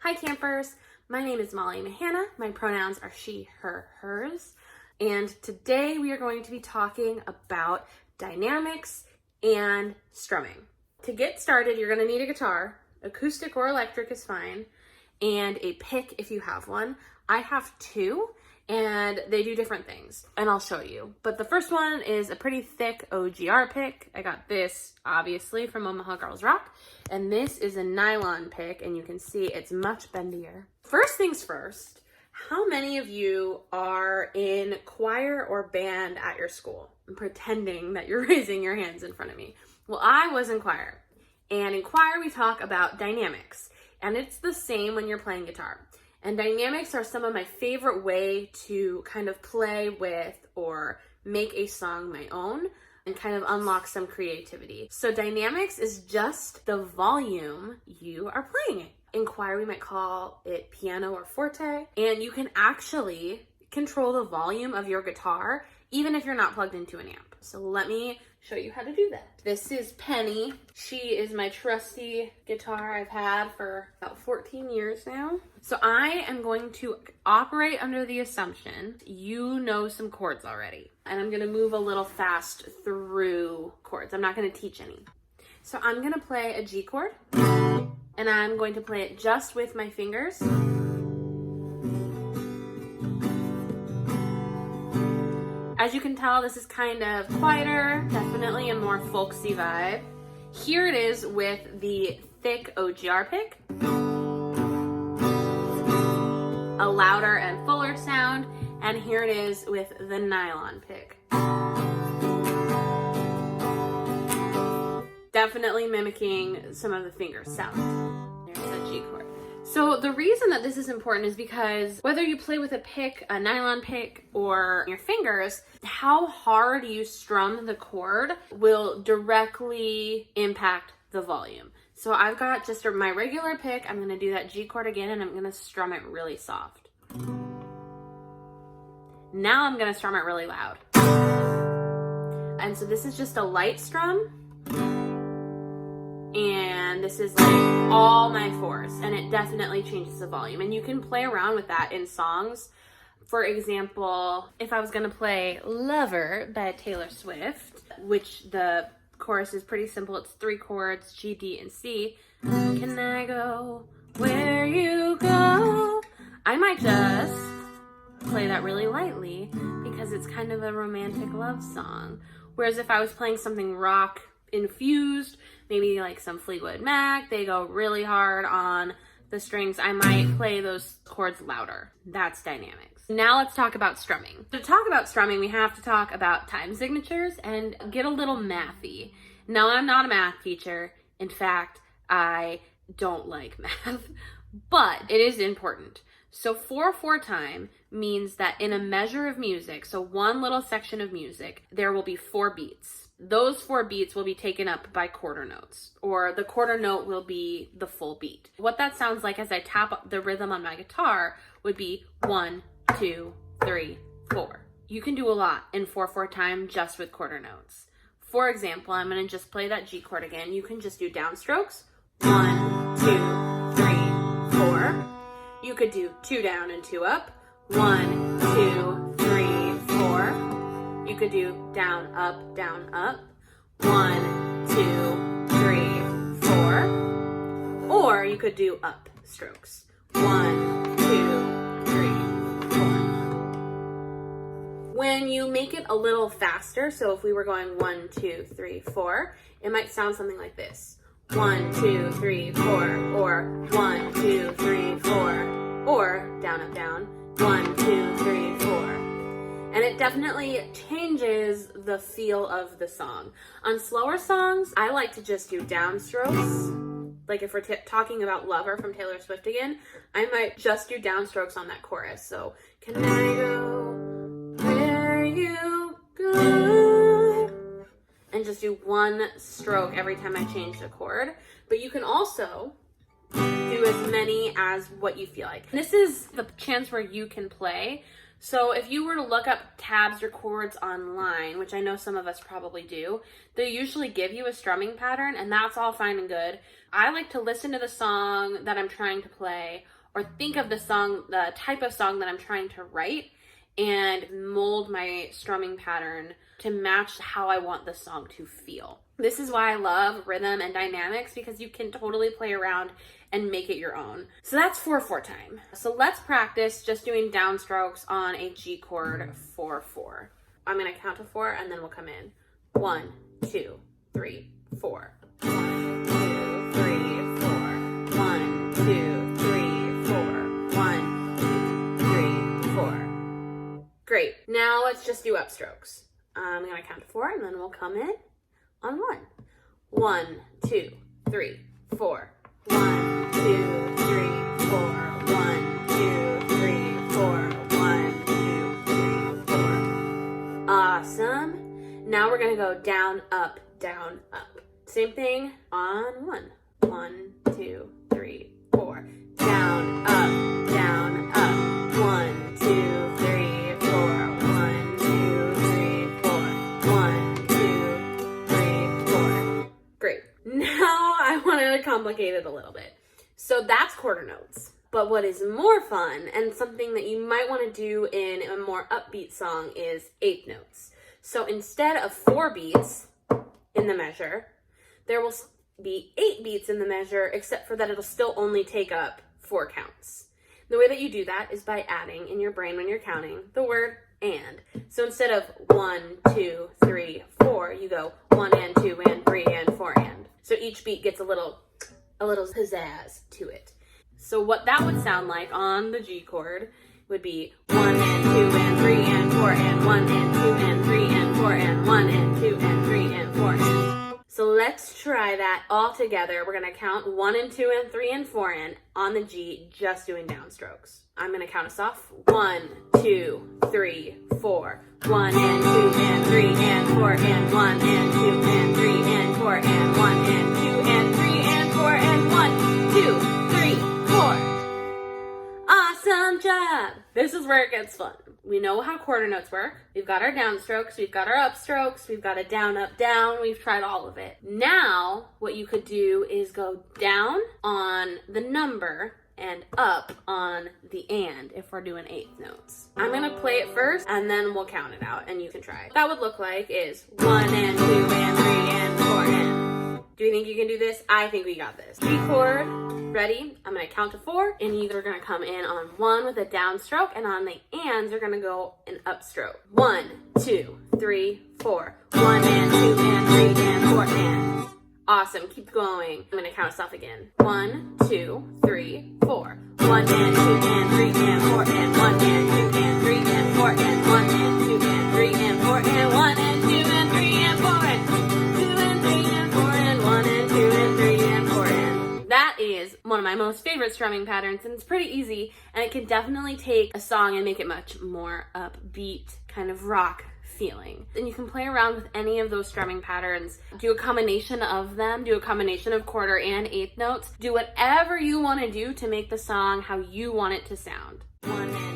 Hi campers, my name is Molly Mahana. My pronouns are she, her, hers. And today we are going to be talking about dynamics and strumming. To get started, you're going to need a guitar. Acoustic or electric is fine. And a pick if you have one. I have two and they do different things and I'll show you. But the first one is a pretty thick OGR pick. I got this obviously from Omaha Girls Rock. And this is a nylon pick and you can see it's much bendier. First things first, how many of you are in choir or band at your school? I'm pretending that you're raising your hands in front of me. Well, I was in choir. And in choir we talk about dynamics. And it's the same when you're playing guitar. And dynamics are some of my favorite way to kind of play with or make a song my own and kind of unlock some creativity. So dynamics is just the volume you are playing it. In choir, we might call it piano or forte. And you can actually control the volume of your guitar even if you're not plugged into an amp. So let me show you how to do that. This is Penny. She is my trusty guitar I've had for about 14 years now. So I am going to operate under the assumption you know some chords already. And I'm gonna move a little fast through chords. I'm not gonna teach any. So I'm gonna play a G chord and I'm going to play it just with my fingers. As you can tell, this is kind of quieter, definitely a more folksy vibe. Here it is with the thick OGR pick. A louder and fuller sound. And here it is with the nylon pick. Definitely mimicking some of the finger sound. There's that G chord. So the reason that this is important is because whether you play with a pick, a nylon pick, or your fingers, how hard you strum the chord will directly impact the volume. So I've got just my regular pick. I'm gonna do that G chord again and I'm gonna strum it really soft. Now I'm gonna strum it really loud. And so this is just a light strum. And this is like all my force, and it definitely changes the volume. And you can play around with that in songs. For example, if I was gonna play Lover by Taylor Swift, which the chorus is pretty simple, it's 3 chords, G, D, and C. Can I go where you go? I might just play that really lightly because it's kind of a romantic love song. Whereas if I was playing something rock infused, maybe like some Fleetwood Mac, they go really hard on the strings, I might play those chords louder. That's dynamics. Now let's talk about strumming. To talk about strumming, we have to talk about time signatures and get a little mathy. No, I'm not a math teacher. In fact, I don't like math, but it is important. So 4/4 time means that in a measure of music, so one little section of music, there will be 4 beats. Those 4 beats will be taken up by quarter notes, or the quarter note will be the full beat. What that sounds like as I tap the rhythm on my guitar would be 1, 2, 3, 4. You can do a lot in 4/4 time just with quarter notes. For example, I'm gonna just play that G chord again. You can just do downstrokes. 1, 2, 3, 4. You could do 2 down and 2 up. 1, 2, 3, 4. You could do down, up, 1, 2, 3, 4. Or you could do up strokes. 1, 2, 3, 4. When you make it a little faster, so if we were going 1, 2, 3, 4, it might sound something like this. 1, 2, 3, 4, or 1, 2, 3, 4, or down, up, down, 1, 2, 3, 4. And it definitely changes the feel of the song. On slower songs, I like to just do downstrokes. Like if we're talking about Lover from Taylor Swift again, I might just do downstrokes on that chorus. So, can I go where you go? And just do 1 stroke every time I change the chord. But you can also do as many as what you feel like. This is the chance where you can play So if you were to look up tabs or chords online, which I know some of us probably do, they usually give you a strumming pattern, and that's all fine and good. I like to listen to the song that I'm trying to play, or think of the song, the type of song that I'm trying to write, and mold my strumming pattern to match how I want the song to feel. This is why I love rhythm and dynamics, because you can totally play around and make it your own. So that's 4/4 time. So let's practice just doing downstrokes on a G chord 4/4. I'm gonna count to 4 and then we'll come in. 1, 2, 3, 4. 1, 2, 3, 4. 1, 2, 3, 4. 1, 2, 3, 4. Great. Now let's just do upstrokes. I'm gonna count to 4 and then we'll come in on 1. 1, 2, 3, 4. 1, 2, 3, 4. 1, 2, 3, 4. 1, 2, 3, 4. Awesome. Now we're gonna go down, up, down, up. Same thing on 1. 1, 2, 3, 4. Down, up, down, up. 1, 2, 3, 4. 1, 2, 3, 4. 1, 2, 3, 4. Great. Now I wanted to complicate it a little bit. So that's quarter notes. But what is more fun, and something that you might want to do in a more upbeat song, is eighth notes. So instead of 4 beats in the measure, there will be 8 beats in the measure, except for that it'll still only take up 4 counts. The way that you do that is by adding in your brain when you're counting the word and. So instead of 1, 2, 3, 4, you go 1 and 2 and 3 and 4 and. So each beat gets a little pizzazz to it. So what that would sound like on the G chord would be 1 and 2 and 3 and 4 and 1 and 2 and 3 and 4 and 1 and 2 and 3 and 4 and. So let's try that all together. We're gonna count 1 and 2 and 3 and 4 and on the G, just doing downstrokes. I'm gonna count us off. 1, 2, 3, 4. 1 and 2 and 3 and 4 and 1 and 2 and 3 and 4 and 1 and 2 and 3 and 4 and 1, 2, 3, 4. Awesome job! This is where it gets fun. We know how quarter notes work. We've got our downstrokes, we've got our upstrokes, we've got a down, up, down. We've tried all of it. Now, what you could do is go down on the number and up on the and if we're doing eighth notes. I'm gonna play it first and then we'll count it out and you can try it. What that would look like is 1 and 2 and 3 and 4 and. Do you think you can do this? I think we got this. G chord, ready? I'm gonna count to 4 and you're gonna come in on 1 with a downstroke, and on the ands you're gonna go an upstroke. 1, 2, 3, 4. 1 and 2 and 3 and 4 and. Awesome, keep going. I'm gonna count us off again. 1, 2, 3, 4. 1 and 2 and 3 and 4 and 1 and 2 and 3 and 4 and 1 and 2 and 3 and 4 and 1 and 2 and 3 and 4 and 2 and 3 and 4 and 1 and 2 and 3 and 4 and. That is one of my most favorite strumming patterns, and it's pretty easy, and it can definitely take a song and make it much more upbeat, kind of rock feeling. And you can play around with any of those strumming patterns. Do a combination of them, do a combination of quarter and eighth notes. Do whatever you want to do to make the song how you want it to sound. 1 and